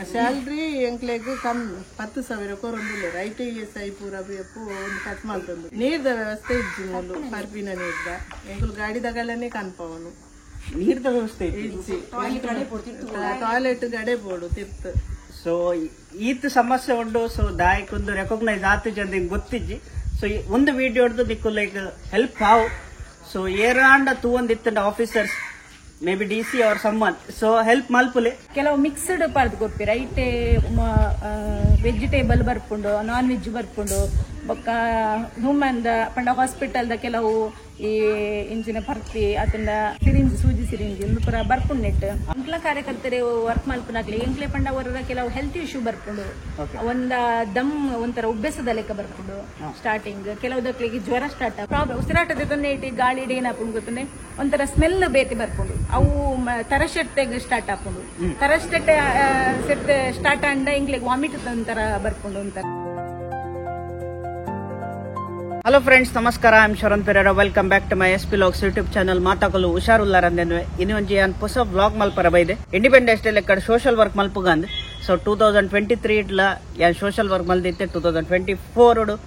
Salary ಎಂಕ್ಲೆಗ್ ಕಮ್ಮಿ 10,000 ಕೊರೊಂದಿಲ್ಲ ITSI ಪೂರ ಬೇಪು ಒಂದು ಕಟ್ ಮಾಡ್ತಂದು ನೀರ್ದ ವ್ಯವಸ್ಥೆ ಇಜ್ಜಿ ಮೂಲು ಪರ್ಪಿನ ನೀರ್ದ ಎಂಕುಲು ಗಾಡಿದಗಳನ್ನೇ ಕನ್ಪವನು ನೀರ್ದ ವ್ಯವಸ್ಥೆ ಇಜ್ಜಿ ಟಾಯ್ಲೆಟ್ ಗಡೆ ಬೋಡು ತಿರ್ತು ಸೊ ಈತ್ ಸಮಸ್ಯೆ ಉಂಡು ಸೊ ದಾಯಕ್ ಒಂದು ರೆಕಾಗ್ನೈಸ್ ಆತು ಜನ ಗೊತ್ತಿಜ್ಜಿ ಸೊ ಒಂದು ವಿಡಿಯೋ ಹಿಡಿದು ನಿಕ್ಕು ಲೈಕ್ ಹೆಲ್ಪ್ ಹಾವು ಸೊ ಏರಾಂಡ ತೂವಂದಿತ್ತ officers may be DC or someone so help malpule ಕೆಲವು ಮಿಕ್ಸ್ಡ್ ಪಾರ್ದು ಕೊಪ್ಪಿ ರೈಟ್ ವೆಜಿಟೇಬಲ್ ಬರ್ಪುಂಡು ನಾನ್ ವೆಜ್ ಬರ್ಪುಂಡು ಬೊಕ್ಕ ಹ್ಯೂಮನ್ ಪಂಡ ಹಾಸ್ಪಿಟಲ್ ದ ಕೆಲವು ಈ ಇಂಚಿನ ಪರ್ತಿ ಅದನ್ನ ಸಿರಿಂಜ್ ಸೂಜಿ ಸಿರಿಂಜ್ ಇಂದು ಪುರ ಬರ್ಪುಂಡು ನೆಟ್ ಅಂಕ್ಲ ಕಾರ್ಯಕರ್ತರೆ ವರ್ಕ್ ಮಲ್ಪುನಾಗ್ಲಿ ಎಂಕ್ಲೆ ಪಂಡ ಅವರ ಕೆಲವು ಹೆಲ್ತ್ ಇಶ್ಯೂ ಬರ್ಪುಂಡು ಒಂದ ದಮ್ ಒಂಥರ ಉಬ್ಬೆಸದ ಲೆಕ್ಕ ಬರ್ಪುಂಡು ಸ್ಟಾರ್ಟಿಂಗ್ ಕೆಲವುದಕ್ಲಿಗೆ ಜ್ವರ ಸ್ಟಾರ್ಟ್ ಪ್ರಾಬ್ಲಮ್ ಉಸಿರಾಟದ ತೊಂದರೆ ಇಟ್ಟು ಗಾಳಿ ಏನಾಪುಂಡು ಗೊತ್ತಂದ್ರೆ ಒಂಥರ ಸ್ಮೆಲ್ ಬೇತಿ ಬರ್ಪುಂಡು ಅವು ತರಶೆಟ್ಟೆಗೆ ಸ್ಟಾರ್ಟ್ ಆಪುಂಡು ತರಶೆಟ್ಟೆ ಸೆಟ್ ಸ್ಟಾರ್ಟ್ ಅಂಡ ಇಂಗ್ಲಿಗೆ ವಾಮಿಟ್ ಒಂಥರ ಬರ್ಪುಂಡು ಅಂತಾರೆ. ಹಲೋ ಫ್ರೆಂಡ್ಸ್ ನಮಸ್ಕಾರ I am Sharan Pereira welcome back to my SP Vlogs YouTube channel ಮಾತಾಕಲು ಹುಷಾರುಲ್ಲಾರಂದೇನು ಇನ್ನು ಒಂಜಿ ಯಾನ್ ಹೊಸ ವ್ಲಾಗ್ ಮಲ್ಪರ ಬೈದೆ ಇಂಡಿಪೆಂಡೆನ್ಸ್ ಡೇ ಲೆಕ್ಕ ಸೋಷಲ್ ವರ್ಕ್ ಮಲ್ಪುಗಂದ್ ಸೊ 2023 ಇಟ್ಲ ಯಾನ್ ಸೋಷಲ್ ವರ್ಕ್ ಮಲ್ದಿತ್ತೆ 2024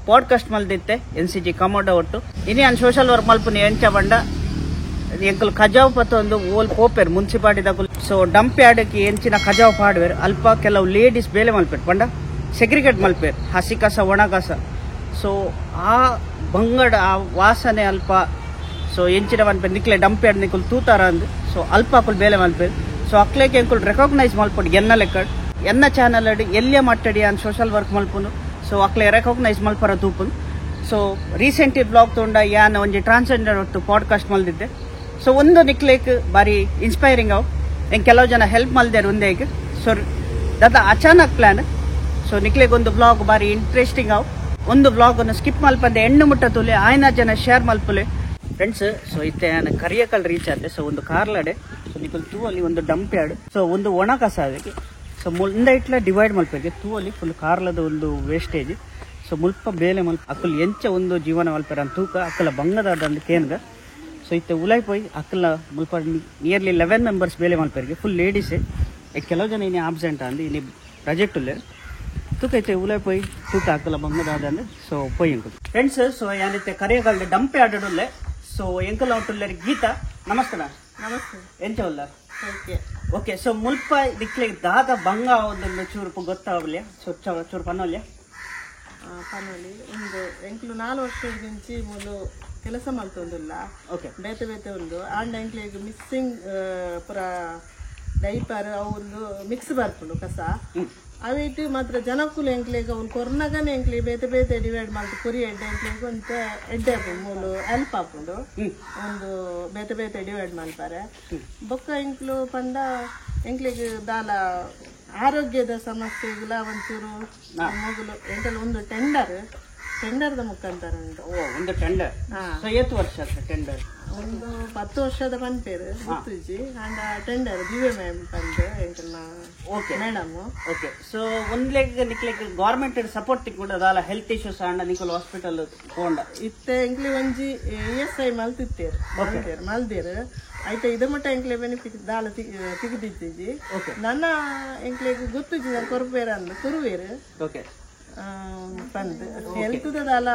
ಪಾಡ್ಕಾಸ್ಟ್ ಮಲ್ದಿತ್ತೆ NCG ಕಮೋಡ ಒಟ್ಟು ಇನ್ನು ಯಾನ್ ಸೋಷಲ್ ವರ್ಕ್ ಮಲ್ಪುನಿ ಎಂಚ ಬಂಡ ಎಂಕಲ್ ಖಜಾವ್ ಪತ್ತ ಒಂದು ಓಲ್ ಪೋಪೆರ್ ಮುನ್ಸಿಪಾಲಿಟಿ ಸೊ ಡಂಪ್ ಯಾರ್ಡ್ಗೆ ಎಂಚಿನ ಖಜಾವ್ ಪಾಡ್ವೇರ್ ಅಲ್ಪ ಕೆಲವು ಲೇಡೀಸ್ ಬೇಲೆ ಮಲ್ಪೇರ್ ಪಂಡ ಸೆಗ್ರಿಗೇಟ್ ಮಲ್ಪೇರ್ ಹಸಿ ಕಸ ಒಣ ಕಸ ಸೊ ಆ ಬಂಗಡ ಆ ವಾಸನೆ ಅಲ್ಪ ಸೊ ಎಂಚಿನ ಮಲ್ಪೇರ್ ನಿಕ್ಲೆ ಡಂಪ್ ಯಾರ್ಡ್ ನಿಕ್ಕುಲ್ ತೂತಾರ ಅಂದ್ ಸೊ ಅಲ್ಪ ಅಕುಲ್ ಬೇಲೆ ಮಲ್ಪೇರ್ ಸೊ ಅಕ್ಲೇಕೆ ಎಂಕುಲ್ ರೆಕಾಗ್ನೈಸ್ ಮಲ್ಪುಡು ಎನ್ನ ಲೆಕ್ಕಡ್ ಎನ್ನ ಚಾನಲ್ ಅಡಿ ಎಲ್ಲಿಯ ಮಟ್ಟಡಿ ಅನ್ ಸೋಷಲ್ ವರ್ಕ್ ಮಲ್ಪುನು ಸೊ ಅಕ್ಲೆ ರೆಕಾಗ್ನೈಸ್ ಮಲ್ಪರ ತೂಪುನು ಸೊ ರೀಸೆಂಟ್ ಬ್ಲಾಗ್ ತೊಂಡ ಯಾನ್ ಒಂಜಿ ಟ್ರಾನ್ಸ್ಜೆಂಡರ್ ಒಟ್ಟು ಪಾಡ್ಕಾಸ್ಟ್ ಮಲ್ದಿದ್ದೆ ಸೊ ಒಂದು ನಿಕ್ಲೇಕ್ ಬಾರಿ ಇನ್ಸ್ಪೈರಿಂಗ್ ಅವು ಹೆಂಗೆ ಕೆಲವು ಜನ ಹೆಲ್ಪ್ ಮಲ್ದೇರು ಒಂದೇ ಈಗ ಸೊ ದದ ಅಚಾನಕ್ ಪ್ಲಾನ್ ಸೊ ನಿಕ್ಲೇಗ್ ಒಂದು ಬ್ಲಾಗ್ ಬಾರಿ ಇಂಟ್ರೆಸ್ಟಿಂಗ್ ಅವು ಒಂದು ಬ್ಲಾಗ್ ಅನ್ನು ಸ್ಕಿಪ್ ಮಲ್ಪಂದೆ ಹೆಣ್ಣು ಮುಟ್ಟ ತುಲೆ ಆಯ್ನ ಜನ ಶೇರ್ ಮಲ್ಪುಲೆ ಫ್ರೆಂಡ್ಸ್ ಸೊ ಇತ್ತೆ ನಾನು ಕರಿಯಕಲ್ ರೀಚ್ ಆದೆ ಸೊ ಒಂದು ಕಾರ್ಲಾಡೆ ಸೊ ನಿಕ್ಕಲ್ ತೂ ಅಲ್ಲಿ ಒಂದು ಡಂಪ್ ಯಾರ್ಡ್ ಸೊ ಒಂದು ಒಣ ಕಸ ಅದಕ್ಕೆ ಸೊ ಮುಂದೆ ಇಟ್ಲ ಡಿವೈಡ್ ಮಲ್ಪೆಗೆ ತೂ ಅಲ್ಲಿ ಫುಲ್ ಕಾರ್ಲದ ಒಂದು ವೇಸ್ಟೇಜ್ ಸೊ ಮುಲ್ಪ ಬೇಲೆ ಮಲ್ಪ ಅಕ್ಕಲ್ ಎಂಚ ಒಂದು ಜೀವನ ಮಲ್ಪೆರ ಅಂತ ತೂಕ ಅಕ್ಕಲ ಬಂಗದ ಕೇನ್ಗ ಸೊ ಇತ್ತೆ ಉಲಾಯ್ ಪೋಯ್ ಅಕ್ಕಲ ಮುಲ್ಪ ನಿಯರ್ಲಿ 11 ಮೆಂಬರ್ಸ್ ಬೇಲೆ ಮಲ್ಪೆರಿಗೆ ಫುಲ್ ಲೇಡೀಸೇ ಕೆಲವು ಜನ ಇನ್ನೇ ಆಬ್ಸೆಂಟ್ ಅಂದು ಇಲ್ಲಿ ಪ್ರಾಜೆಕ್ಟ್ ಉಲ್ಲೆ ತೂಕ ಐತೆ ಉಲಾಯ್ ಪೋಯ್ ತೂಕ ಅಕ್ಕಲ ಬಂಗದ ಸೊ ಪೋಯ್ ಎಂಕಲ್ ಫ್ರೆಂಡ್ಸ್ ಸೊ ಯಾನಿತ್ತೆ ಕರಿಯಗಲ್ಡೆ ಡಂಪ್ ಆಡೋಡುಲ್ಲೆ ಸೊ ಎಂಕಲ್ ಔಟುಲ್ಲೆ ಗೀತಾ ನಮಸ್ಕಾರ ನಮಸ್ತೆ ಎಂಚ ಉಲ್ಲ ಓಕೆ ಸೊ ಮುಲ್ಪ ದಿಕ್ಲೆ ದಾದ ಬಂಗ ಒಂದು ಚೂರು ಗೊತ್ತಾಗಲಿ ಸೊ ಚೂರು ಪನ್ನೋಲ್ಯ ಪನ್ನೋಲಿ ಒಂದು ಎಂಕ್ಲು 4 ವರ್ಷದಿಂಚಿ ಮೂಲು ಕೆಲಸ ಮಲ್ತೊಂದುಲ್ಲ ಬೇತೆ ಬೇತೆ ಒಂದು ಆಂಡ ಎಂಕ್ಲೆಗ್ ಮಿಕ್ಸಿಂಗ್ ಪುರ ಡೈಪರ್ ಅವು ಒಂದು ಮಿಕ್ಸ್ ಬರ್ಪುಂಡು ಕಸ ಅವಿಟ್ಟು ಮಾತ್ರ ಜನಕ್ಕುಲು ಎಂಕ್ಲೆಗ್ ಅವ್ನು ಕೊರ್ನಗನೆ ಎಂಕ್ಲೆ ಬೇತೆ ಬೇತೆ ಡಿವೈಡ್ ಮಾಡ್ತು ಕುರಿ ಎಡ್ಡೆ ಎಂಕ್ಲೆಗ್ ಒಂತ ಎಡ್ಡೆ ಹಾಕೊಂಡು ಮೂಲು ಹೆಲ್ಪ್ ಹಾಕೊಂಡು ಒಂದು ಬೇತೆ ಬೇತೆ ಡಿವೈಡ್ ಮಾಡ್ತಾರೆ ಬೊಕ್ಕ ಎಂಕ್ಲು ಪಂಡ ಎಂಕ್ಲೆಗ್ ದಾಲ ಆರೋಗ್ಯದ ಸಮಸ್ಯೆಗಳ ಒಂಚೂರು ಮೊದಲು ಎಂಕಲ್ ಒಂದು ಟೆಂಡರ್ದ ಮುಖಾಂತರ ಉಂಟು ಒಂದು ಟೆಂಡರ್ ಎಷ್ಟು ವರ್ಷ ಟೆಂಡರ್ ಒಂದು 10 ವರ್ಷದ ಪನ್ಪೇರು ಗುತ್ತುಜಿ ಅಂಡ ಟೆಂಡರ್ ದಿವ್ಯ ಮ್ಯಾಮ್ ಪಂದು ಎಂಕಲ್ನ ಮೇಡಮ್ ಓಕೆ ಸೊ ಒಂದ್ಲೆಗ್ ನಿಕ್ಲೆಗ್ ಗವರ್ಮೆಂಟ್ ಸಪೋರ್ಟ್ ತಿಕ್ಕೊಂಡದಲ್ಲ ಹೆಲ್ತ್ ಇಶ್ಯೂಸ್ ಅಂಡ ನಿಕಲ್ ಹಾಸ್ಪಿಟಲ್ ತಗೊಂಡ ಇತ್ತೆ ಎಂಕ್ಲಿ ಒಂಜಿ ESI ಮಲ್ತಿತ್ತೇರು ಮಲ್ದೇರು ಆಯ್ತಾ ಇದ ಮಟ್ಟ ಎಂಕ್ಲೆ ಬೆನಿಫಿಟ್ ದಾಲ ತಿಗಿದಿಜ್ಜಿ ನನ್ನ ಎಂಕ್ಲೆಗ್ ಗೊತ್ತುಜಿ ನಾನು ಕೊರ್ಪೇರ ಅಂದ ಕುರುವೇರು ಓಕೆ ಬಂದು ಹೆಲ್ತ್ ದಾಲ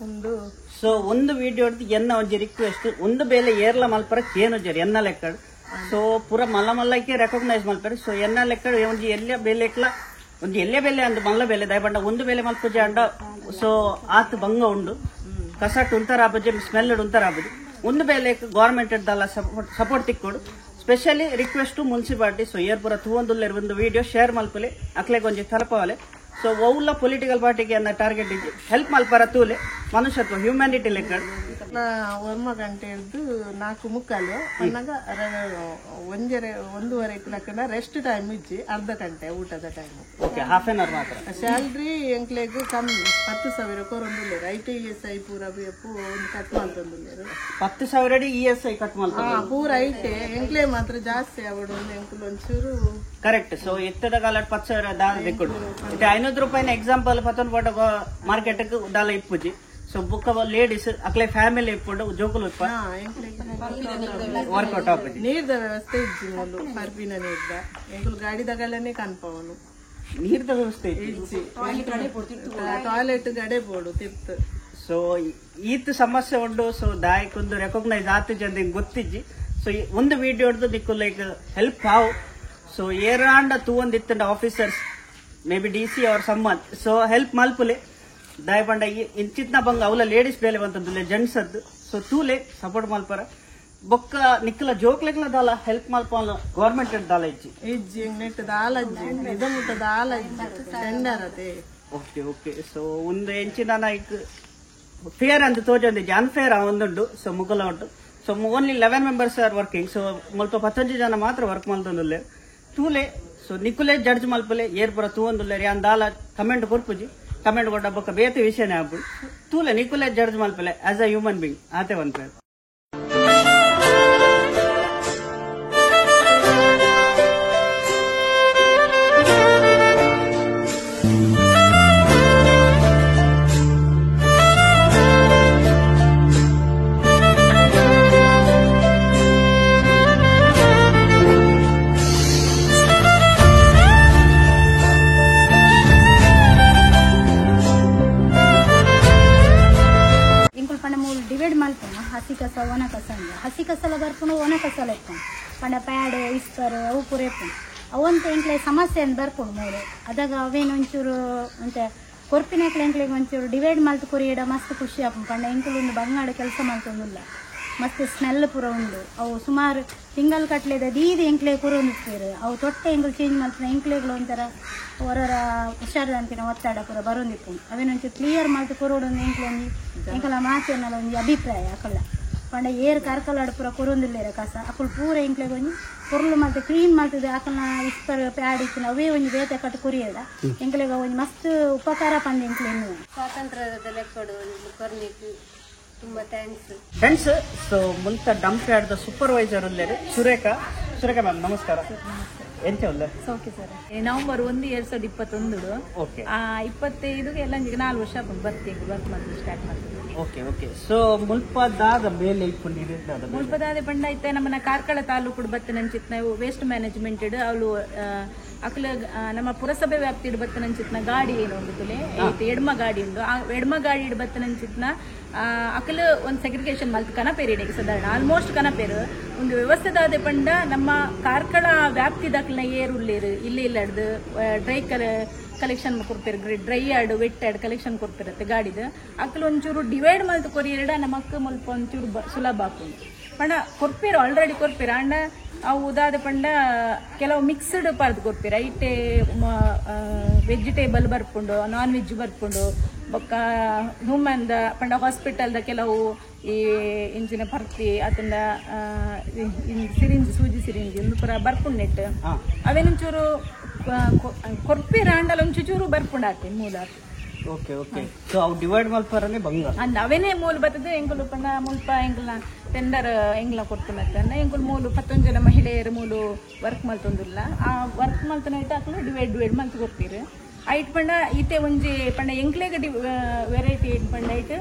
ಒಂದು ಸೊ ಒಂದು ವಿಡಿಯೋ ಎನ್ನ ಒಂಜಿ ರಿಕ್ವೆಸ್ಟ್ ಒಂದು ಬೇಲೆ ಏರ್ಲ ಮಲ್ಪರ ಕೇನು ಜರಿ ಎನ್ನ ಲೆಕ್ಕಡ್ ಸೊ ಪೂರ ಮಲ್ಲ ಮಲ್ಲಕ್ಕೆ ರೆಕಾಗ್ನೈಸ್ ಮಲ್ಪರ ಸೊ ಎನ್ನ ಲೆಕ್ಕಡ್ ಒಂಜಿ ಎಲ್ಲೆ ಬೇಲೆ ಇಕ್ಲ ಒಂಜಿ ಎಲ್ಲೆ ಬೇಲೆ ಅಂದ್ ಮಲ್ಲ ಬೇಲೆ ದಯಪಂಡ ಒಂದು ಬೇಲೆ ಮಲ್ಪುಜಿ ಅಂಡ ಸೊ ಆತ್ ಬಂಗ ಉಂಡು ಕಸಟ್ ಉಂತರ ಆಪಜಿ ಸ್ಮೆಲ್ ಉಂತರ ಆಪಜಿ ಒಂದು ಬೇಲೆ ಗವರ್ಮೆಂಟ್ ದಾಲ ಸಪೋರ್ಟ್ ತಿಕ್ಕೊಡು ಸ್ಪೆಷಲಿ ರಿಕ್ವೆಸ್ಟ್ ಮುನ್ಸಿಪಾಲಿಟಿ ಸೊ ಏರ್ ಪೂರ ತೂವೊಂದುಲ್ಲೆ ಒಂದು ವಿಡಿಯೋ ಶೇರ್ ಮಲ್ಪಲೆ ಅಕ್ಲೆಗ್ ಒಂಜಿ ತಲಪವಲೆ ಸೊ ಅವುಲ್ಲ ಪೊಲಿಟಿಕಲ್ ಪಾರ್ಟಿಗೆ ಅನ್ನ ಟಾರ್ಗೆಟ್ ಇದ್ದು ಹೆಲ್ಪ್ ಮಲ್ಪರ ತೂಲೆ ಮನುಷ್ಯತ್ವ ಹ್ಯೂಮ್ಯಾನಿಟಿ ಲೆಕ್ಕ ಒರ್ಮ ಗಂಟೆ ಹಿಡ್ದು 4:45 ಅನ್ನಾಗ 1:30 ತನಕ ರೆಸ್ಟ್ ಟೈಮ್ ಇಜ್ಜಿ ಅರ್ಧ ಗಂಟೆ ಊಟದ time okay half an hour ಮಾತ್ರ ಸ್ಯಾಲ್ರಿ ಎಂಕ್ಲೆಗ್ ಕಮ್ಮಿ 10,000 ಕೊರೊಂದುಲ್ಲೆ ITSI ಪೂರ ಬೇಪು ಒಂದು ಕಟ್ ಮಾಡ್ತಂದುಲ್ಲೇರು 10,000 ESI ಕಟ್ ಮಾಡ್ತಾರೆ ಪೂರ ಐತೆ ಎಂಕ್ಲೆ ಮಾತ್ರ ಜಾಸ್ತಿ ಅವಡು ಎಂಕುಲು ಒಂಚೂರು ಕರೆಕ್ಟ್ ಸೊ ಎತ್ತದ ಕಾಲ 10,000 ದಾಲ ರೆಕಾರ್ಡ್ ಇದು 500 ರೂಪಾಯಿನ ಎಕ್ಸಾಂಪಲ್ 11 ಮಾರ್ಕೆಟ್ ದಾಲ ಇಪ್ಪುಜಿ ಸೊ ಬುಕ್ ಲೇಡೀಸ್ ಅಕ್ಲೆ ಫ್ಯಾಮಿಲಿ ಇಪ್ಪುಂಡು ಜೋಕುಲು ವರ್ಕೌಟ್ ಆಪುಜಿ ನೀರ್ದ ವ್ಯವಸ್ಥೆ ಇಜ್ಜಿ ಮೂಲು ಪರ್ಪಿನ ನೀರ್ದ ಎಂಕುಲು ಗಾಡಿ ತಗಲನೆ ಕನ್ಪವನು ನೀರ್ದ ವ್ಯವಸ್ಥೆ ಇಜ್ಜಿ ಟಾಯ್ಲೆಟ್ ಗಡೆ ಬೋಡು ತಿರ್ತು ಸೊ ಈತ್ ಸಮಸ್ಯೆ ಉಂಡು ಸೊ ದಾಯಕೊಂದು ರೆಕಾಗ್ನೈಸ್ ಆತು ಜನ ಗೊತ್ತಿಜ್ಜಿ ಸೊ ಒಂದು ವಿಡಿಯೋ ಹಿಡಿದು ನಿಕ್ಕು ಲೈಕ್ ಹೆಲ್ಪ್ ಹಾವು ಸೊ ಏರಾಂಡ ತೂವೊಂದಿತ್ತಂಡ officers may be DC or ಸಮ್ಮನ್ ಸೊ ಹೆಲ್ಪ್ ಮಲ್ಪುಲೆ ದಾಯ ಪಂಡ ಇಂಚಿತ್ನ ಬಂಗ ಅವಲ ಲೇಡೀಸ್ ಬೇಲೆ ಬಂತಂದುಲೆ ಜೆಂಟ್ಸ್ ಅದ್ದು ಸೊ ತೂಲೆ ಸಪೋರ್ಟ್ ಮಲ್ಪರ ಬೊಕ್ಕ ನಿಕ್ಕಲ ಜೋಕ್ಲೆಗ್ಲ ದಾಲ ಹೆಲ್ಪ್ ಮಲ್ಪನ ಗವರ್ಮೆಂಟ್ ದಾಲ ಇಜ್ಜಿ ನೆಟ್ ದಾಲಜ್ಜಿ ಇದಮುಟ ದಾಲಜ್ಜಿ ಟೆಂಡರ್ ಓಕೆ ಓಕೆ ಸೊ ಒಂದು ಎಂಚಿನ ನಾಯ್ಕ್ ಫೇರ್ ಅಂತ ತೋಜೊಂದಿಜ್ಜಿ ಅನ್ಫೇರ್ ಒಂದುಂಡು ಸೊ ಮುಗಲ ಉಂಟು so only 11 members are working so ಮುಲ್ಪ 15 ಜನ ಮಾತ್ರ ವರ್ಕ್ ಮಲ್ತೊಂದುಲ್ಲೆ ತೂಲೆ ಸೊ ನಿಕ್ಕುಲೆ ಜಡ್ಜ್ ಮಲ್ಪಲೆ ಏರ್ಪುರ ತೂವೊಂದುಲ್ಲೆ ಯಾನ್ ದಾಲ ಕಮೆಂಟ್ ಕೊರ್ಪುಜಿ ಕಮೆಂಟ್ ಕೊಟ್ಟ ಬೊಕ್ಕ ಬೇತೆ ವಿಷಯನೇ ಆಪು ತೂಲೆ ನಿಕ್ಕುಲೆ ಜಡ್ಜ್ ಮಲ್ಪಲೆ ಆಸ್ ಅ ಹ್ಯೂಮನ್ ಬೀಂಗ್ ಆತೆ ಒಂದ್ ಹಸಿ ಕಸ ಒಣ ಕಸ ಅಂದ್ರೆ ಹಸಿ ಕಸಲ ಬರ್ಕೊಂಡು ಒಣ ಕಸಲ ಇಟ್ಕೊಂಡು ಪಂಡ ಪ್ಯಾಡ್ ಇಸ್ಪರ್ ಅವು ಪೂರ ಇಟ್ಕೊಂಡು ಅವಂತ ಎಂಕ್ಲೆ ಸಮಸ್ಯೆ ಅಂತ ಬರ್ಕೊಂಡು ಮೂರು ಅದಾಗ ಅವೇನು ಒಂಚೂರು ಅಂತ ಕೊರ್ಪಿನಕ್ಲೆ ಎಂಕ್ಲೆಗೆ ಒಂಚೂರು ಡಿವೈಡ್ ಮಲ್ತು ಕೊರಿಯಡ ಮಸ್ತ್ ಖುಷಿ ಆಪು ಪಂಡ ಎಂಕ್ಲು ಒಂದು ಬಂಗಾಡ ಕೆಲಸ ಮಾಡ್ತೊಂದಿಲ್ಲ ಮಸ್ತ್ ಸ್ಮೆಲ್ ಪೂರ ಉಂಡು ಅವು ಸುಮಾರು ತಿಂಗಳು ಕಟ್ಲೆದ ದೀದಿ ಎಂಕ್ಲೆ ಕೊರೊಂದಿರ್ತೀರು ಅವು ತೊಟ್ಟೆ ಎಂಕ್ಲು ಚೇಂಜ್ ಮಾಡ್ತಾರೆ ಎಂಕ್ಲೆಗಳು ಒಂಥರ ಹೊರರ ಹುಷಾರು ಅಂತಿನ ಒತ್ತಡ ಪೂರ ಬರೋಂದಿಪ್ಪು ಅವೇನೊಂಚೂರು ಕ್ಲಿಯರ್ ಮಾಡ್ತು ಕೊರೋಡೊಂದು ಎಂಕ್ಲೊಂದು ಎಂಕಲ ಮಾತೇನಲ್ಲ ಒಂದು ಅಭಿಪ್ರಾಯ ಅಕಲ್ಲ ಪಂಡ ಏರ್ ಕಾರ್ಕಲಾಡು ಪೂರ ಕೊರೊಂದಿಲ್ಲೇರ ಕಸ ಅಕ್ಕಳು ಪೂರ ಎಂಕ್ಲೆಗೆ ಒಂದು ಕೊರಲು ಮಾಡ್ತೆ ಕ್ಲೀನ್ ಮಾಡ್ತಿದ್ದೆ ಅಕಲ್ನ ಇಸ್ಪರ್ ಪ್ಯಾಡ್ ಇತ್ತಿನ ಅವೇ ಒಂದು ಬೇತೆ ಕಟ್ಟು ಕೊರಿಯದ ಎಂಕ್ಲೆಗೆ ಒಂದು ಮಸ್ತ್ ಉಪಕಾರ ಪಂದ ಎಂಕ್ಲೇನು ಸ್ವಾತಂತ್ರ್ಯದ ಲೆಕ್ಕಡು ಕೊರ್ನಿಕ್ ತುಂಬಾ ಥ್ಯಾಂಕ್ಸ್ ಸೊ ಮುಲ್ತ ಡಂಪ್ ಯಾರ್ಡ್ ಸೂಪರ್ವೈಸರ್ ಉಲ್ಲೇರು ಸುರೇಖಾ ಮ್ಯಾಮ್ ನಮಸ್ಕಾರ ಎಂಚ ಉಲ್ಲ ಓಕೆ ಸರ್ ನವೆಂಬರ್ 1 2021 ಓಕೆ 25 ಎಲ್ಲ 4 ವರ್ಷ ಬರ್ತೀವಿ ವರ್ಕ್ ಮಾಡಿ ಸ್ಟಾರ್ಟ್ ಮಾಡ್ತೀವಿ ಓಕೆ ಓಕೆ ಸೊ ಮುಲ್ಪದಾದ ಮೇಲೆ ಇಟ್ಕೊಂಡಿರೋದು ಮುಲ್ಪದಾದ ಪಂಡ ಐತೆ ನಮ್ಮನ್ನ ಕಾರ್ಕಳ ತಾಲೂಕು ಬತ್ತನಂಚಿತ್ ನಾವು ವೇಸ್ಟ್ ಮ್ಯಾನೇಜ್ಮೆಂಟ್ ಅವಳು ಅಕಲ ನಮ್ಮ ಪುರಸಭೆ ವ್ಯಾಪ್ತಿ ಬತ್ತನಂಚಿತ್ನ ಗಾಡಿ ಏನು ಒಂದುಲೆ ಎಡ್ಮ ಗಾಡಿ ಉಂಡು ಆ ಎಡ್ಮ ಗಾಡಿ ಬತ್ತನಂಚಿತ್ನ ಅಕಲ ಒಂದು ಸೆಗ್ರಿಗೇಷನ್ ಮಲ್ತ್ ಕನಪೇರಿಡೆಗೆ ಸಾಧಾರಣ ಆಲ್ಮೋಸ್ಟ್ ಕನಪೇರು ಒಂದು ವ್ಯವಸ್ಥೆದಾದ ಪಂಡ ನಮ್ಮ ಕಾರ್ಕಳ ವ್ಯಾಪ್ತಿ ದಾಖಲ ಏರುಳ್ಳೇರು ಇಲ್ಲಿ ಇಲ್ಲಡ್ದು ಡ್ರೈ ಕಲೆಕ್ಷನ್ ಕೊಡ್ತಾರೆ dry and wet and collection ಕೊಡ್ತಿರತ್ತೆ ಗಾಡಿದು ಅಕಲ್ ಒಂಚೂರು ಡಿವೈಡ್ ಮಲ್ತ್ ಕೊರಿಯರಡ ನಮಕ್ ಮುಲ್ಪ ಒಂಚೂರು ಸುಲಭ ಹಾಕೊಂಡು ಪಂಡ ಕೊರ್ಪೇರು ಆಲ್ರೆಡಿ ಕೊರ್ಪೇರ ಅಂಡ ಅವು ಉದಾದ ಪಂಡ ಕೆಲವು ಮಿಕ್ಸ್ಡ್ ಪಾರ್ದು ಕೊರ್ಪೇರ ಐಟೆ ವೆಜಿಟೇಬಲ್ ಬರ್ಪುಂಡು ನಾನ್ ವೆಜ್ ಬರ್ಪುಂಡು ಬೊಕ್ಕ ಹ್ಯೂಮನ್ ಪಂಡ ಹಾಸ್ಪಿಟಲ್ದ ಕೆಲವು ಈ ಇಂಚಿನ ಪರ್ತಿ ಅದನ್ನ ಸಿರಿಂಜ್ ಸೂಜಿ ಸಿರಿಂಜ್ ಒಂದು ಪುರ ಬರ್ಪುಂಡು ನೆಟ್ ಅವೇನೊಂಚೂರು ಕೊರ್ಪೇರ ಅಂಡಲ ಒಂಚೂರು ಬರ್ಪುಂಡು ಆತೆ ಮೂಲ ಓಕೆ ಓಕೆ ಸೊ ಅವು ಡಿವೈಡ್ ಮಲ್ಪರನೆ ಬಂಗ ಅಂದ ಅವೇನೇ ಮೂಲ ಬರ್ತದೆ ಎಂಕುಲು ಪಂಡ ಮುಲ್ಪ ಎಂಕಲ್ನ ಟೆಂಡರ್ ಎಂಗ್ಲ ಕೊಡ್ತುನತ್ತ ಎಂಕುಲು ಮೂಲು 11 ಜನ ಮಹಿಳೆಯರು ಮೂಲು ವರ್ಕ್ ಮಲ್ತೊಂದಿಲ್ಲ ಆ ವರ್ಕ್ ಮಲ್ತನ ಐಟ್ ಹಾಕಲು ಡಿವೈಡ್ ಮಲ್ತು ಕೊಡ್ತೀರಿ ಐಟ್ ಪಂಡ ಈತೆ ಒಂಜಿ ಪಂಡ ಎಂಕ್ಲೆಗ ವೆರೈಟಿ ಐಟ್ ಪಂಡ ಐಟ್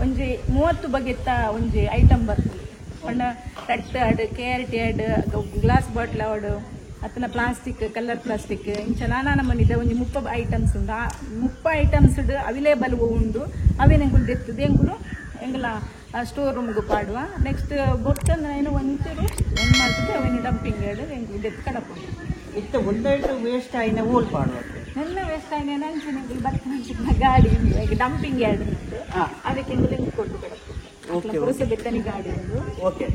ಒಂಜಿ 30 ಬಗೆತ್ತ ಒಂಜಿ ಐಟಮ್ ಬರ್ತದೆ ಪಂಡ that and carrot and glass bottle and ಅತನ ಪ್ಲಾಸ್ಟಿಕ್ ಕಲರ್ ಪ್ಲಾಸ್ಟಿಕ್ ಇಂಚ ನಾನಾ ನಮ್ಮನಿದೆ ಒಂಜಿ 30 ಐಟಮ್ಸ್ ಉಂಡು ಆ 30 ಐಟಮ್ಸ್ ಅವೈಲೇಬಲ್ ಉಂಡು ಅವೇನೆಂಕುಲು ದೆತ್ತದು ಎಂಕುಲು ಎಂಗಲ ಸ್ಟೋರ್ ರೂಮ್ಗೂ ಪಾಡುವ ನೆಕ್ಸ್ಟ್ ಬೊಟ್ಟಂದ ಏನು ಒಂಚೂರು ಒಂದು ಮಾಡ್ತಿದ್ದೆ ಅವನ ಡಂಪಿಂಗ್ ಹೇಳಿ ಎಂಕುಲು ದೆತ್ತು ಕಡಪು ಇತ್ತ ಒಂದೆರಡು ವೇಸ್ಟ್ ಆಯ್ನ ಓಲ್ ಪಾಡುವ ಎಲ್ಲ ವೇಸ್ಟ್ ಆಯ್ನ ನಂಚಿನ ಬರ್ತಿನ ಗಾಡಿ ಡಂಪಿಂಗ್ ಯಾರ್ಡ್ ಇತ್ತು ಅದಕ್ಕೆ ಲಿಂಕ್ ಕೊಟ್ಟು ಕಡಪು ಪುರಸಭೆ ಗಾಡಿ ಉಂಡು ಓಕೆ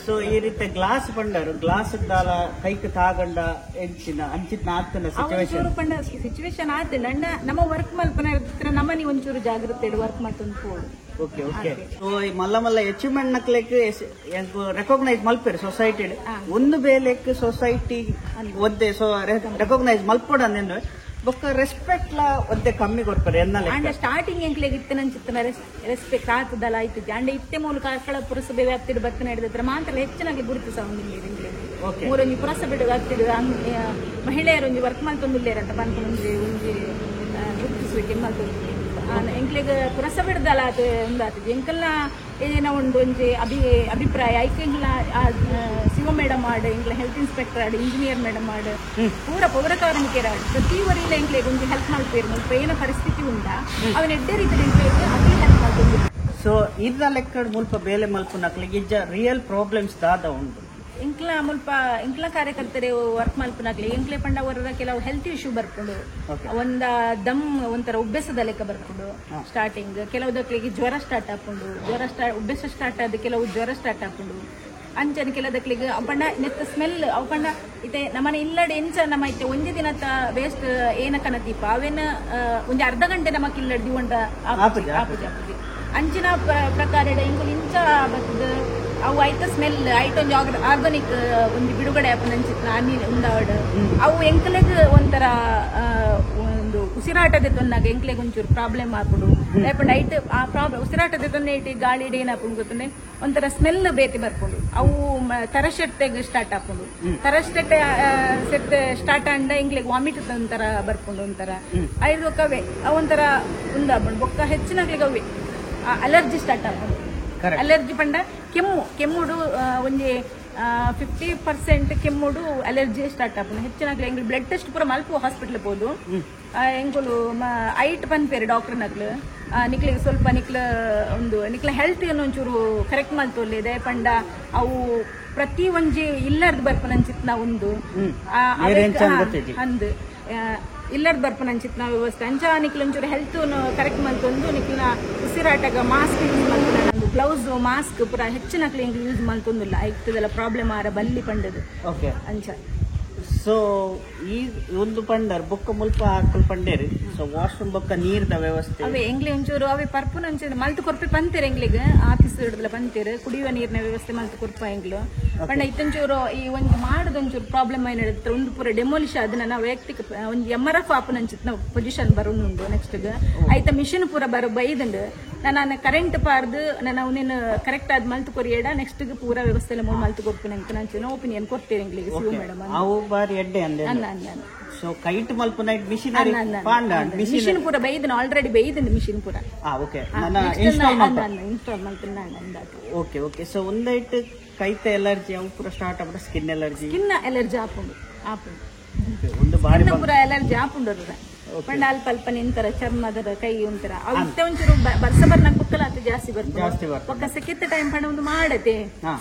ಸೊ ಈ ರೀತಿ ಗ್ಲಾಸ್ ಪಂಡರು ಗ್ಲಾಸ್ ದಾಲ ಕೈಕ್ ತಾಗಂಡ ಎಂಚಿನ ಅಂಚಿನ ಆತನ ಸಿಚುವೇಶನ್ ಪಂಡ ಸಿಚುವೇಶನ್ ಆತಿಲ್ಲ ಅಂಡ ನಮ್ಮ ವರ್ಕ್ ಮಲ್ಪನ ಇರ್ತಿರ ನಮ್ಮನಿ ಒಂಚೂರು ಜಾಗ್ರತೆ ವರ್ಕ್ ಮಾಡ್ತೊಂದು ಪೋಡು ಓಕೆ ಓಕೆ ಸೊ ಈ ಮಲ್ಲ ಮಲ್ಲ ಅಚೀವ್ಮೆಂಟ್ ನಕ್ಲೆಕ್ ರೆಕಾಗ್ನೈಸ್ ಮಲ್ಪೇರು ಸೊಸೈಟಿ ಒಂದು ಬೇಲೆಕ್ ಸೊಸೈಟಿ ಒದ್ದೆ ಸೊ ರೆಕಾಗ್ನೈಸ್ ಮಲ್ಪೋಡ ಅಂದ್ರೆ ಬೊಕ್ಕ ರೆಸ್ಪೆಕ್ಟ್ ಲ ಒದ್ದೆ ಕಮ್ಮಿ ಕೊಡ್ತಾರೆ ಅಂಡ ಸ್ಟಾರ್ಟಿಂಗ್ ಎಂಕ್ಲೆಗ್ ಇತ್ತನಂಚಿತ್ತನ ರೆಸ್ಪೆಕ್ಟ್ ಆತದಲ್ಲ ಆಯ್ತಿದ್ದೆ ಅಂಡ ಇತ್ತೆ ಮೂಲಕ ಕಾರ್ಕಳ ಪುರಸಭೆ ವ್ಯಾಪ್ತಿಡ್ ಬರ್ತನ ಹಿಡಿದ್ರೆ ಮಾತ್ರ ಹೆಚ್ಚಿನಾಗಿ ಗುರುತಿಸ ಮೂರೊಂಜಿ ಪುರಸಭೆ ವ್ಯಾಪ್ತಿಡ್ ಮಹಿಳೆಯರೊಂಜಿ ವರ್ಕ್ ಮಾಡ್ತೊಂದಿಲ್ಲೇರಂತ ಬಂತ ಒಂಜಿ ಗುರುತಿಸುವಿಕೆ ಮಲ್ತೊಂದು ಎಂಕ್ಲೆಗ್ ಪುರಸ ಬಿಡ್ದಲ್ಲ ಅದು ಒಂದಾಗ್ತದೆ ಎಂಕಲ್ನ ಏನೋ ಒಂದೊಂದು ಅಭಿಪ್ರಾಯ ಐಕೆಂಗ್ಲ ಶಿವ ಮೇಡಮ್ ಆಡು ಎಂಕ್ಲ ಹೆಲ್ತ್ ಇನ್ಸ್ಪೆಕ್ಟರ್ ಆಡು ಇಂಜಿನಿಯರ್ ಮೇಡಮ್ ಆಡು ಪೂರ ಪೌರ ಕಾರ್ಮಿಕರ ಆಡು ಪ್ರತಿ ವರಿಲ ಎಂಕ್ಲೆಗ್ ಒಂದು ಹೆಲ್ಪ್ ಮಾಡ್ತೀರಿ ಮುಲ್ಪ ಏನೋ ಪರಿಸ್ಥಿತಿ ಉಂಟಾ ಅವನ ಎಡ್ಡೆ ರೀತಿ ಎಂಕ್ಲೆಗ್ ಅದೇ ಹೆಲ್ಪ್ ಮಾಡ್ಕೊಂಡು ಸೊ ಇದ ಲೆಕ್ಕ ಮುಲ್ಪ ಬೇಲೆ ಮಲ್ಪ ನಕ್ಲಿಗೆ ಇಜ್ಜ ರಿಯಲ್ ಪ್ರಾಬ್ಲಮ್ಸ್ ದಾದ ಉಂಟು ಇಂಕ್ಲ ಮುಲ್ಪ ಇಂಕ್ಲ ಕಾರ್ಯಕರ್ತರು ವರ್ಕ್ ಮಲ್ಪನಾಗ್ಲಿ ಎಂಕ್ಲೆ ಪಂಡ ಅವರ ಕೆಲವು ಹೆಲ್ತ್ ಇಶ್ಯೂ ಬರ್ಕೊಂಡು ದಮ್ ಒಂಥರ ಉಬ್ಬೆಸದ ಲೆಕ್ಕ ಬರ್ಕೊಂಡು ಸ್ಟಾರ್ಟಿಂಗ್ ಕೆಲವುದಕ್ಲಿಗೆ ಜ್ವರ ಸ್ಟಾರ್ಟ್ ಹಾಕೊಂಡು ಉಬ್ಬೆಸ ಸ್ಟಾರ್ಟ್ ಆದ ಕೆಲವು ಜ್ವರ ಸ್ಟಾರ್ಟ್ ಹಾಕೊಂಡು ಅಂಚನೆ ಕೆಲದಕ್ಲಿಗೆ ಅಪ್ಪಣ್ಣ ನೆತ್ತ ಸ್ಮೆಲ್ ಅವಪಣ್ಣ ಇತ್ತೆ ನಮ್ಮನೆ ಇಲ್ಲಡೆ ಎಂಚ ನಮ್ಮ ಇತ್ತೆ ಒಂದೇ ದಿನ ವೇಸ್ಟ್ ಏನ ಕನತೀಪ ಅವೇನ ಒಂದು ಅರ್ಧ ಗಂಟೆ ನಮಕ್ ಇಲ್ಲಡ್ ದಿವಂಡ ಆಪುಜಿ ಅಂಚಿನ ಪ್ರಕಾರ ಇಂಕುಲು ಇಂಚ ಬರ್ತದ ಅವು ಐತ ಸ್ಮೆಲ್ ಐಟೊಂದು ಆರ್ಗಾನಿಕ್ ಒಂದು ಬಿಡುಗಡೆ ಆಪನಂಚಿತ್ತ ಅನ್ನಿ ಉಂದಾವಡ್ ಅವು ಎಂಕ್ಲೆಗ್ ಒಂಥರ ಒಂದು ಉಸಿರಾಟದ ತೊಂದಾಗ ಎಂಕ್ಲೆಗ್ ಒಂಚೂರು ಪ್ರಾಬ್ಲಮ್ ಆಪುಡು ಲೇಪಂಡ್ ಐಟ್ ಆ ಪ್ರಾಬ್ಲಮ್ ಉಸಿರಾಟದ ತೊಂದೆ ಇಟ್ಟು ಗಾಳಿ ಏನಾಪುಂಡು ಗೊತ್ತಂದ್ರೆ ಒಂಥರ ಸ್ಮೆಲ್ ಬೇತಿ ಬರ್ಕೊಂಡು ಅವು ತರಶೆಟ್ಟೆಗೆ ಸ್ಟಾರ್ಟ್ ಹಾಕೊಂಡು ತರಶೆಟ್ಟೆ ಸೆಟ್ ಸ್ಟಾರ್ಟ್ ಅಂಡ ಎಂಕ್ಲೆಗ್ ವಾಮಿಟ್ ಒಂಥರ ಬರ್ಕೊಂಡು ಒಂಥರ ಐದು ಕವೆ ಒಂಥರ ಉಂದಾಪುಂಡು ಬೊಕ್ಕ ಹೆಚ್ಚಿನಾಗ್ಲಿಗೆ ಅವೇ ಅಲರ್ಜಿ ಸ್ಟಾರ್ಟ್ ಆಗ್ತದೆ ಅಲರ್ಜಿ ಪಂಡ ಕೆಮ್ಮುಡು ಒಂಜಿ 50% ಕೆಮ್ಮುಡು ಅಲರ್ಜಿ ಸ್ಟಾರ್ಟ್ ಆಗ್ತದೆ ಹೆಚ್ಚಿನಾಗ್ಲಿ ಎಂಗ್ಳು ಬ್ಲಡ್ ಟೆಸ್ಟ್ ಪೂರ ಮಲ್ಪ ಹಾಸ್ಪಿಟಲ್ ಹೋದು ಎಂಗುಲು ಐಟ್ ಪನ್ಪೇರು ಡಾಕ್ಟರ್ ನಕ್ಲು ನಿಕ್ಲಿಗೆ ಸ್ವಲ್ಪ ನಿಕ್ಲ ಹೆಲ್ತ್ ಒಂಚೂರು ಕರೆಕ್ಟ್ ಮಲ್ತೊಲ್ಲಿದೆ ಪಂಡ ಅವು ಪ್ರತಿ ಒಂಜಿ ಇಲ್ಲರ್ದು ಬರ್ಪನಂಚಿತ್ ನಾ ಒಂದು ಅಂದ್ ಇಲ್ಲರ್ ಬರ್ಪನಂಚಿತ್ ನಾ ವ್ಯವಸ್ಥೆ ಅಂಚ ನಿಕ್ಲ ಒಂಚೂರು ಹೆಲ್ತ್ ಕರೆಕ್ಟ್ ಮಲ್ತೊಂದು ನಿಕ್ಲಿನ ಉಸಿರಾಟಗ ಮಾಸ್ಕ್ ಯೂಸ್ ಮಲ್ತೊಂದು ನಂದು ಗ್ಲೌಸ್ ಮಾಸ್ಕ್ ಪೂರ ಹೆಚ್ಚಿನಕ್ಲಿ ಯೂಸ್ ಮಲ್ತೊಂದಿಲ್ಲ ಐಕ್ತದೆಲ್ಲ ಪ್ರಾಬ್ಲಮ್ ಆರ ಬಲ್ಲಿ ಪಂಡದು ಅಂಚ ಸೊ ಈ ಒಂದು ಪಂಡರ್ ಬೊಕ್ಕ ಮುಲ್ಪ ಹಾಕಲ್ ಪಂಡೇರಿ ಸೊ ವಾಶ್ರೂಮ್ ಬೊಕ್ಕ ನೀರ್ದ ವ್ಯವಸ್ಥೆ ಅವೇ ಎಂಗ್ಲಿ ಒಂಚೂರು ಅವೇ ಪರ್ಪುನ ಒಂಚೂರು ಮಲ್ತು ಕೊರ್ಪಿ ಪಂತೀರಿ ಎಂಗ್ಲಿಗೆ ಆಫೀಸ್ ಹಿಡಿದಲ್ಲ ಪಂತೀರಿ ಕುಡಿಯುವ ನೀರಿನ ವ್ಯವಸ್ಥೆ ಮಲ್ತು ಕೊರ್ಪ ಎಂಗ್ಲು ಪಂಡ ಇತ್ತಂಚೂರು ಈ ಒಂದು ಮಾಡದೊಂಚೂರು ಪ್ರಾಬ್ಲಮ್ ಏನು ಹೇಳಿದ್ರೆ ಒಂದು ಪೂರ ಡೆಮೋಲಿಷ್ ಅದನ್ನ ನಾವು ವೈಯಕ್ತಿಕ ಒಂದು MRF ಆಪನಂಚಿತ್ ನಾವು ಪೊಸಿಷನ್ ಬರೋನುಂಡು ನೆಕ್ಸ್ಟ್ಗೆ ಆಯ್ತಾ ಮಿಷಿನ್ ಪೂರ ಬರೋ ಬೈದಂಡು ನಾನು ಕರೆಂಟ್ ಪಾರ್ದು ನಾನು ಅವನೇನು ಕರೆಕ್ಟ್ ಆದ್ ಮಲ್ತು ಕೊರಿಯಡ ನೆಕ್ಸ್ಟ್ ಪೂರ ವ್ಯವಸ್ಥೆ ಎಲ್ಲ ಮಲ್ತು ಕೊರ್ಪಿನ ಅಂತ ನಾನು ಒಪಿನಿಯನ್ ಕೊಡ್ತೇನೆ ಎಂಗ್ಲಿಗೆ ಶಿವ ಮೇಡಮ್ ಸೊ ಕೈಟ್ ಮಲ್ಪನ ಮಿಷಿನ್ ಪೂರ ಬೈದನ ಆಲ್ರೆಡಿ ಬೈದನ ಮಿಷಿನ್ ಪೂರ ಇನ್ಸ್ಟಾಲ್ ಮಾಡ್ತೀನಿ ಓಕೆ ಓಕೆ ಸೊ ಒಂದೈಟ್ ಕೈತ ಎಲರ್ಜಿ ಅವು ಪೂರ ಸ್ಟಾರ್ಟ್ ಆಗ್ಬಿಟ್ಟು ಸ್ಕಿನ್ ಎಲರ್ಜಿ ಆಪುಂಡು ಒಂದು ಬಾರಿ ಪೂರ ಎಲರ್ಜಿ ಆಪುಂಡು ಪಂಡ ಅಲ್ಪ ಅಲ್ಪ ನಿಂತರ ಚರ್ಮದ ಕೈ ಒಂಥರ ಅವಿತ್ತ ಒಂಚೂರು ಬರ್ಸಬರ್ನ ಕುಕ್ಕಲ ಅದು ಜಾಸ್ತಿ ಬರ್ತದೆ ಒಕ್ಕ ಸೆಕೆತ್ತ ಟೈಮ್ ಪಂಡ ಒಂದು ಮಾಡತೆ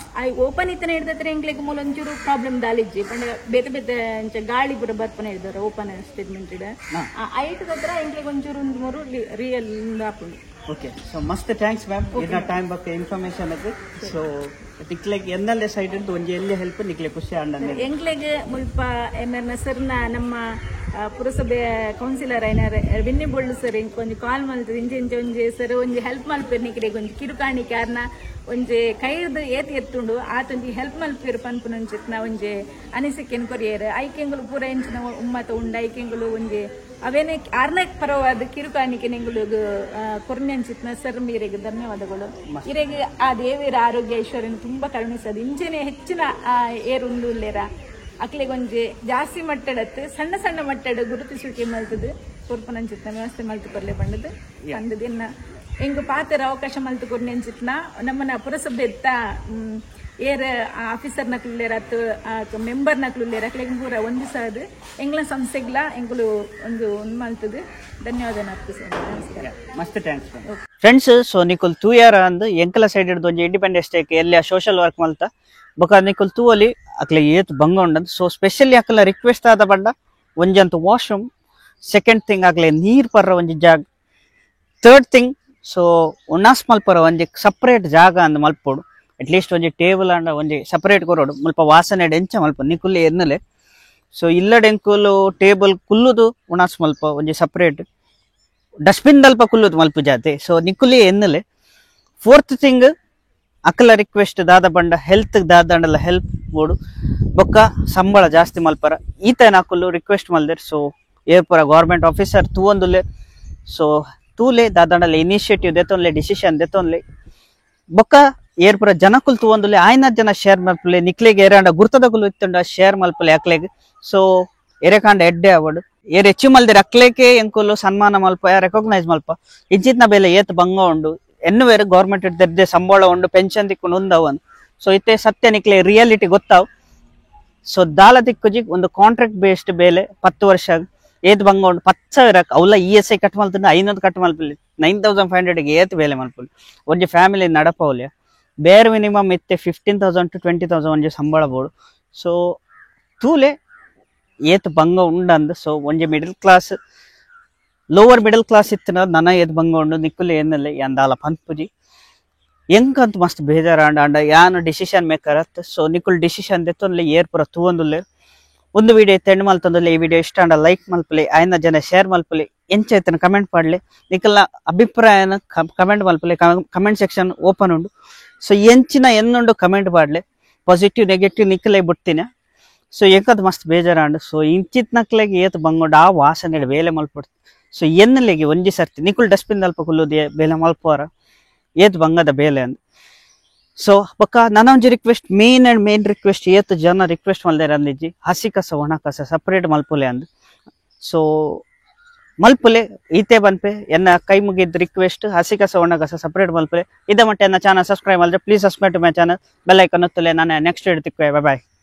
ಓಪನ್ ಇತ್ತನ ಹಿಡ್ದತ್ರ ಎಂಗ್ಲಿಗೆ ಮೂಲ ಒಂಚೂರು ಪ್ರಾಬ್ಲಮ್ ದಾಲಿಜ್ಜಿ ಪಂಡ ಬೇತೆ ಬೇತೆ ಗಾಳಿ ಪೂರ ಬರ್ಪನ ಹಿಡ್ದಾರ ಓಪನ್ ಸ್ಟೇಟ್ಮೆಂಟ್ ಇಡ ಐಟ್ ಹತ್ರ ಎಂಗ್ಲಿಗೆ ಒಂಚೂರು ಒಂದು ಮೂರು ರಿಯಲ್ ಹಾಕೊಂಡು ಓಕೆ ಸೊ ಮಸ್ತ್ ಥ್ಯಾಂಕ್ಸ್ ಮ್ಯಾಮ್ ಇನ್ನ ಟೈಮ್ ಬಗ್ಗೆ ಇನ್ಫಾರ್ಮೇಶನ್ ಅದು ಸೊ ನಿಕ್ಲೆಗ್ ಎನ್ನಲ್ಲೇ ಸೈಡ್ ಉಂಟು ಒಂಜಿ ಎಲ್ಲಿ ಹೆಲ್ಪ್ ನಿಕ್ಲೆ ಖುಷಿ ಅಂಡ ಎಂಗ್ಲೆಗ್ ಮುಲ್ಪ ಎಮರ್ನ ಸರ್ನ ನಮ್ಮ ಪುರಸಭೆ ಕೌನ್ಸಿಲರ್ ಐನಾರ ವಿನ್ನಿಬೊಳ್ಳು ಸರ್ ಇಂಕೊಂದು ಕಾಲ್ ಮಲ್ತದೆ ಇಂಚೆ ಒಂಜಿ ಸರ್ ಒಂಜಿ ಹೆಲ್ಪ್ ಮಲ್ಪೇರು ನಿಕ್ಲೆಗ್ ಒಂಜಿ ಕಿರುಕಾಣಿಕೆ ಯಾರನ್ನ ಒಂಜಿ ಕೈರ್ದು ಎತ್ತುಂಡು ಆತೊಂಜಿ ಹೆಲ್ಪ್ ಮಲ್ಪೇರು ಪನ್ಪುನಂಚಿತ್ ನಾ ಒಂಜಿ ಅನಿಸಿಕೆ ಕೊರಿಯರ್ ಐಕೆಂಗುಲು ಪೂರ ಇಂಚಿನ ಉಮ್ಮತ ಉಂಡು ಐಕೆಂಗುಲು ಒಂಜಿ ಅವೇನೇ ಆರ್ನ ಪರವಾದ ಕಿರುಕಾಣಿಕೆ ನಿಂಗುಳಿಗೆ ಕೊರ್ನೆಂಚಿತ್ನ ಸರ್ ಮೀರೆಗೆ ಧನ್ಯವಾದಗಳು ಇರೆಗೆ ಆ ದೇವಿರ ಆರೋಗ್ಯ ಐಶ್ವರ್ಯನ ತುಂಬಾ ಕರುಣಿಸೋದು ಇಂಚೆನೆ ಹೆಚ್ಚಿನ ಏರುಂಡು ಇಲ್ಲೇರ ಅಕ್ಲಿಗೆ ಒಂಜಿ ಜಾಸ್ತಿ ಮಟ್ಟಡತ್ತು ಸಣ್ಣ ಸಣ್ಣ ಮಟ್ಟಡ ಗುರುತಿಸುವಿಕೆ ಮಲ್ತದು ಕೊರ್ಪನಂಚಿತ್ನ ವ್ಯವಸ್ಥೆ ಮಲ್ತು ಕೊರ್ಲೆ ಬಂದದ್ದು ಅಂದದು ಇನ್ನ ಎಂಗು ಪಾತ್ರ ಅವಕಾಶ ಮಲ್ತು ಕೊರ್ನೆಂಚಿತ್ನ ನಮ್ಮನ್ನ ಪುರಸಭೆ ಎತ್ತ ಏರ್ ಆಫೀಸರ್ ನಕ್ಲುಲ್ಲೇರ ಅತ್ತು ಮೆಂಬರ್ ನಕ್ಲುಲ್ಲೇರ ಅಕ್ಲೆಗ್ ಪೂರ ಒಂದು ಸಾದು ಎಂಗ್ಲ ಸಂಸ್ಥೆಗ್ಲ ಎಂಗುಲು ಒಂದು ಮಲ್ತದು ಧನ್ಯವಾದ ನಮಸ್ಕಾರ ಮಸ್ತ್ ಥ್ಯಾಂಕ್ಸ್ ಫ್ರೆಂಡ್ಸ್ ಸೊ ನಿಕುಲ್ ತೂಯಾರ ಅಂದ್ ಎಂಕಲ ಸೈಡ್ ಹಿಡಿದು ಒಂಜಿ ಇಂಡಿಪೆಂಡೆನ್ಸ್ ಡೇಕ್ ಎಲ್ಲಿ ಸೋಷಲ್ ವರ್ಕ್ ಮಲ್ತ ಬೊಕ ನಿಕುಲ್ ತೂವಲಿ ಅಕ್ಲೆ ಏತ್ ಬಂಗ ಉಂಡಂದ್ ಸೊ ಸ್ಪೆಷಲಿ ಅಕ್ಲ ರಿಕ್ವೆಸ್ಟ್ ಆದ ಬಂಡ ಒಂಜಂತ ವಾಶ್ರೂಮ್ ಸೆಕೆಂಡ್ ಥಿಂಗ್ ಅಕ್ಲೆ ನೀರ್ ಪರ್ರ ಒಂಜಿ ಜಾಗ ಥರ್ಡ್ ಥಿಂಗ್ ಸೊ ಉನ್ನಾಸ್ ಮಲ್ಪರ ಒಂಜಿ ಸಪ್ರೇಟ್ ಜಾಗ ಅಂದ್ ಮಲ್ಪೋಡು ಅಟ್ಲೀಸ್ಟ್ ಒಂಜಿ ಟೇಬಲ್ ಅಂಡ ಒಂಜಿ ಸಪರೇಟ್ ಕೊರೋಡು ಮುಲ್ಪ ವಾಸನೆ ಎಂಚ ಮಲ್ಪ ನಿಕುಲ್ ಎನ್ನಲೆ ಸೊ ಇಲ್ಲಡೆ ಎಂಕುಲು ಟೇಬಲ್ ಕುಲ್ಲುದು ಉಣಾಸ್ ಮಲ್ಪ ಒಂಜಿ ಸಪರೇಟ್ ಡಸ್ಟ್ಬಿನ್ ದಲ್ಪ ಕುಲ್ಲುದು ಮಲ್ಪ ಜಾತೆ ಸೊ ನಿಕುಲಿ ಎನ್ನಲೆ ಫೋರ್ತ್ ಥಿಂಗ್ ಅಕ್ಕಲ ರಿಕ್ವೆಸ್ಟ್ ದಾದ ಬಂಡ ಹೆಲ್ತ್ ದಾದಂಡಲ್ಲ ಹೆಲ್ಪ್ ಬೋಡು ಬೊಕ್ಕ ಸಂಬಳ ಜಾಸ್ತಿ ಮಲ್ಪರ ಈತ ನಾಕುಲು ರಿಕ್ವೆಸ್ಟ್ ಮಲ್ದೇರ್ ಸೊ ಏರ್ಪುರ ಗೌರ್ಮೆಂಟ್ ಆಫೀಸರ್ ತೂವೊಂದುಲೆ ಸೊ ತೂಲೆ ದಾದಂಡಲ್ಲ ಇನಿಷಿಯೇಟಿವ್ ದೆತೊನ್ಲೆ ಡಿಸಿಷನ್ ದೆತೊನ್ಲೆ ಬೊಕ್ಕ ಏರ್ಪುರ ಜನಕುಲ್ ತೂವೊಂದುಲೆ ಆಯ್ನ ಜನ ಶೇರ್ ಮಲ್ಪಲೆ ನಿಕ್ಲೆಗೆ ಏರಾಂಡ ಗುರ್ತದ ಕುಲು ಇತ್ತುಂಡ ಶೇರ್ ಮಲ್ಪಲೆ ಅಕ್ಲೆಗ್ ಸೊ ಎರೆಕಾಂಡ ಎಡ್ಡೆ ಅವಡು ಏರ್ ಹೆಚ್ಚು ಮಲ್ದೆ ರಕ್ಲೇಕೆ ಎಂಕುಲು ಸನ್ಮಾನ ಮಲ್ಪ ರೆಕಗ್ನೈಸ್ ಮಲ್ಪ ಇಜ್ಜಿತ್ನ ಬೇಲೆ ಏತ್ ಬಂಗ ಉಂಡು ಎನ್ನು ಬೇರೆ ಗೌರ್ಮೆಂಟ್ ಇದ್ದೆ ಸಂಬಳ ಉಂಡು ಪೆನ್ಷನ್ ತಿಕ್ಕೊಂಡು ಉಂದವನ್ ಸೊ ಇತ್ತೆ ಸತ್ಯ ನಿಕ್ಲೆ ರಿಯಾಲಿಟಿ ಗೊತ್ತಾವ್ ಸೊ ದಾಲ ತಿಕ್ಕುಜಿ ಒಂದು ಕಾಂಟ್ರಾಕ್ಟ್ ಬೇಸ್ಡ್ ಬೇಲೆ 10 ವರ್ಷ ಏತ್ ಬಂಗ ಉಂಡು 10,000 ಅವಲ್ಲ ESI ಕಟ್ ಮಲ್ತಂದು 500 ಕಟ್ ಮಲ್ಪಲಿ 9,500 ಗೆ ಏತ್ ಬೇಲೆ ಮಲ್ಪಲಿ ಒಂಜಿ ಫ್ಯಾಮಿಲಿ ನಡಪವಲ್ಯ ಬೇರೆ ಮಿನಿಮಮ್ ಇತ್ತೆ 15,000 to 20,000 ಒಂಜಿ ಸಂಬಳ ಬೋಡು ಸೊ ತೂಲೆ ಏತ್ ಬಂಗ ಉಂಡಂದು ಸೊ ಒಂಜಿ middle class lower middle class ಇತ್ತಿನ ನನ ಏತ್ ಬಂಗ ಉಂಡು ನಿಕ್ಕುಲೆ ಏನಲ್ಲ ಯಾಂದಾಲ ಪಂಪುಜಿ ಎಂಕಂತ ಮಸ್ತ್ ಬೇಜಾರ ಅಂಡ ಯಾನು ಡಿಸಿಷನ್ ಮೇಕರ್ ಅತ್ ಸೊ ನಿಕ್ಕುಲ್ ಡಿಸಿಷನ್ ದೆತ್ತೊನ್ಲೆ ಏರ್ ಪುರ ತೂವೊಂದುಲ್ಲೆ ಒಂದು ವಿಡಿಯೋ ತೆಂಡ್ ಮಲ್ತೊಂದುಲ್ಲೆ ಈ ವಿಡಿಯೋ ಇಷ್ಟ ಅಂಡ ಲೈಕ್ ಮಲ್ಪಲೆ ಆಯ್ನ ಜನ ಶೇರ್ ಮಲ್ಪಲೆ ಎಂಚೈತನ ಕಮೆಂಟ್ ಪಾಡ್ಲೆ ನಿಕ್ಕಲ್ನ ಅಭಿಪ್ರಾಯನ ಕಮೆಂಟ್ ಮಲ್ಪಲೆ ಕಮೆಂಟ್ ಸೆಕ್ಷನ್ ಓಪನ್ ಉಂಡು ಸೊ ಎಂಚಿನ ಎನ್ನುಂಡು ಕಮೆಂಟ್ ಪಾಡ್ಲೆ ಪಾಸಿಟಿವ್ ನೆಗೆಟಿವ್ ನಿಕ್ಕಲೇ ಬಿಡ್ತೀನಿ ಸೊ ಎಂಕಂತ ಮಸ್ತ್ ಬೇಜಾರಂಡು ಸೊ ಇಂಚಿತ್ ನಕ್ಲೆಗೆ ಏತ್ ಬಂಗೊಂಡು ಆ ವಾಸನೆ ಬೇಲೆ ಮಲ್ಪಡ್ತು ಸೊ ಎನ್ನಲೆಗೆ ಒಂಜಿ ಸರ್ತಿ ನಿಕ್ಕುಲ್ ಡಸ್ಟ್ಬಿನ್ ಅಲ್ಪ ಕುಲ್ಲುದು ಬೇಲೆ ಮಲ್ಪುವರ ಏತ್ ಬಂಗದ ಬೇಲೆ ಅಂದ್ ಸೊ ಬೊಕ್ಕ ನನೊಂಜಿ ರಿಕ್ವೆಸ್ಟ್ ಮೇನ್ ರಿಕ್ವೆಸ್ಟ್ ಏತ್ ಜನ ರಿಕ್ವೆಸ್ಟ್ ಮಲ್ದೇರ ಅಂದಿಜ್ಜಿ ಹಸಿ ಕಸ ಒಣ ಕಸ ಸಪ್ರೇಟ್ ಮಲ್ಪುಲೆ ಅಂದ್ ಸೊ ಮಲ್ಪುಲೆ ಈತೆ ಬನ್ಪೆ ಎನ್ನ ಕೈ ಮುಗಿದ ರಿಕ್ವೆಸ್ಟ್ ಹಸಿ ಕಸ ಒಣ ಕಸ ಸಪ್ರೇಟ್ ಮಲ್ಪುಲೆ ಇದ ಮಟ್ಟ ಎನ್ನ ಚಾನಲ್ ಸಬ್ಸ್ಕ್ರೈಬ್ ಮಾಡಿದ್ರೆ please subscribe to my channel bell icon ಒತ್ತುಲೆ ನಾನು ನೆಕ್ಸ್ಟ್ ವಿಡಿಯೋ ತಿಕ್ಕುವೆ. ಬಾಯ್.